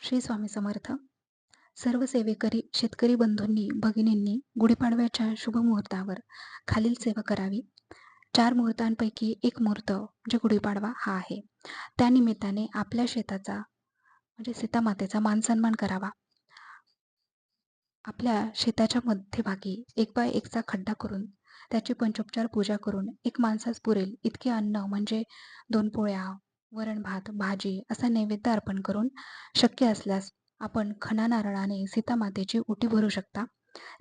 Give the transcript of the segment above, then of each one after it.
श्री स्वामी समर्थ. सर्व सेवेकरी शेतकरी बंधूंनी भगिनींनी गुढीपाडव्याच्या शुभ मुहूर्तावर खालील सेवा करावी. 4 मुहूर्तांपैकी एक मुहूर्त म्हणजे गुढीपाडवा हा आहे. त्या निमित्ताने आपल्या शेताचा म्हणजे सीतामातेचा मानसन्मान करावा. आपल्या शेताच्या मध्यभागी 1x1 खड्डा करून त्याची पंचोपचार पूजा करून एक माणसास पुरेल इतके अन्न म्हणजे 2 पोळ्या, वरण भात, भाजी असा नैवेद्य अर्पण करून शक्य असल्यास आपण खणा नारळाने सीतामातेची ओटी भरू शकता.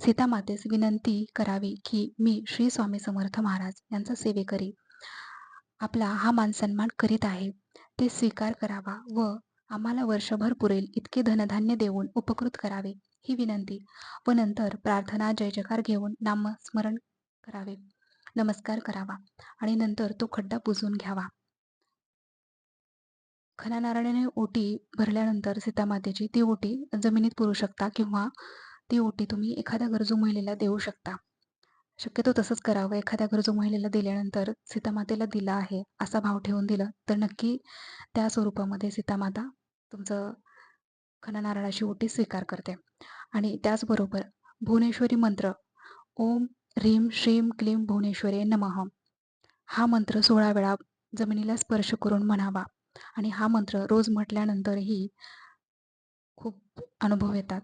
सीतामातेस विनंती करावी की मी श्री स्वामी समर्थ महाराज यांचा सेवेकरी आपला हा मानसन्मान करीत आहे, ते स्वीकार करावा व आम्हाला वर्षभर पुरेल इतके धनधान्य देऊन उपकृत करावे ही विनंती व नंतर प्रार्थना जय जयकार घेऊन नामस्मरण करावे, नमस्कार करावा आणि नंतर तो खड्डा बुजवून घ्यावा. खणा नारळाने ओटी भरल्यानंतर सीतामातेची ती ओटी जमिनीत पुरू शकता किंवा ती ओटी तुम्ही एखाद्या गरजू महिलेला देऊ शकता. शक्यतो तसंच करावं. एखाद्या गरजू महिलेला दिल्यानंतर सीतामातेला दिलं आहे असा भाव ठेवून दिलं तर नक्की त्या स्वरूपामध्ये सीतामाता तुमचं खणा नारळाची ओटी स्वीकार करते. आणि त्याचबरोबर भुवनेश्वरी मंत्र ओम ह्रीं श्रीं क्लीं भुवनेश्वरी नमः हा मंत्र 16 वेळा जमिनीला स्पर्श करून म्हणावा आणि हा मंत्र रोज म्हटल्यानंतरही खूप अनुभव येतात,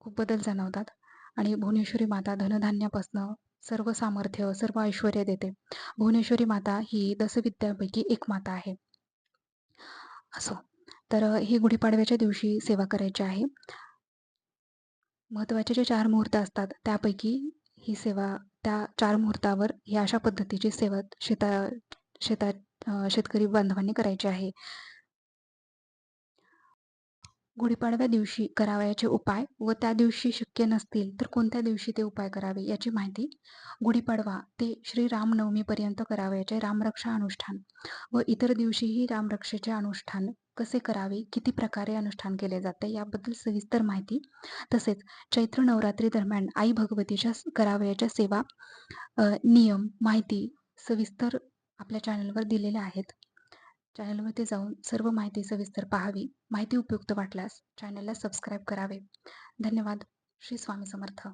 खूप बदल जाणवतात आणि भुवनेश्वरी माता धनधान्यापासनं सर्व सामर्थ्य, सर्व ऐश्वर्य देते. भुवनेश्वरी माता ही दशविद्यांपैकी एक माता आहे. असो, तर ही गुढीपाडव्याच्या दिवशी सेवा करायची आहे. महत्त्वाचे जे 4 मुहूर्त असतात त्यापैकी ही सेवा त्या 4 मुहूर्तावर ही अशा पद्धतीची सेवा शेतकरी बांधवांनी करायची आहे. गुढीपाडव्या दिवशी करावयाचे उपाय व त्या दिवशी शक्य नसतील तर कोणत्या दिवशी ते उपाय करावे याची माहिती. गुढीपाडवा ते श्री रामनवमीपर्यंत करावयाचे रामरक्षा अनुष्ठान व इतर दिवशीही रामरक्षेचे अनुष्ठान कसे करावे, किती प्रकारे अनुष्ठान केले जाते याबद्दल सविस्तर माहिती. तसेच चैत्र नवरात्री दरम्यान आई भगवतीच्या करावयाच्या सेवा, नियम, माहिती सविस्तर आपल्या चॅनलवर दिलेल्या आहेत. चॅनलवरती जाऊन सर्व माहिती सविस्तर पाहावी. माहिती उपयुक्त वाटल्यास चॅनलला सबस्क्राईब करावे. धन्यवाद. श्री स्वामी समर्थ.